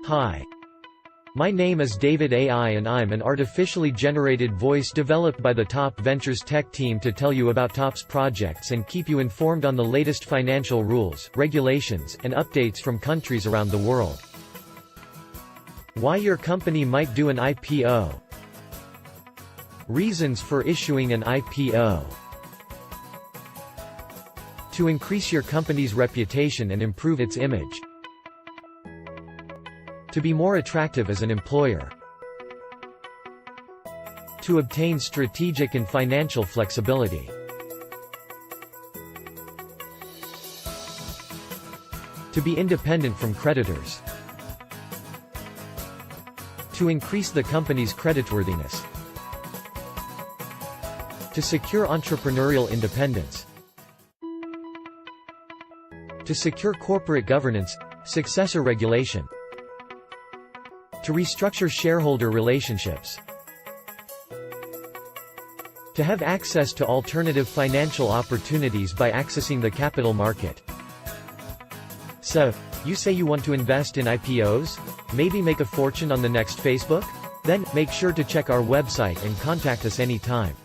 Hi. My name is David AI and I'm an artificially generated voice developed by the Top Ventures tech team to tell you about Top's projects and keep you informed on the latest financial rules, regulations, and updates from countries around the world. Why your company might do an IPO. Reasons for issuing an IPO. To increase your company's reputation and improve its image. To be more attractive as an employer. To obtain strategic and financial flexibility. To be independent from creditors. To increase the company's creditworthiness. To secure entrepreneurial independence. To secure corporate governance, successor regulation. To restructure shareholder relationships. To have access to alternative financial opportunities by accessing the capital market. So, you say you want to invest in IPOs? Maybe make a fortune on the next Facebook? Then, make sure to check our website and contact us anytime.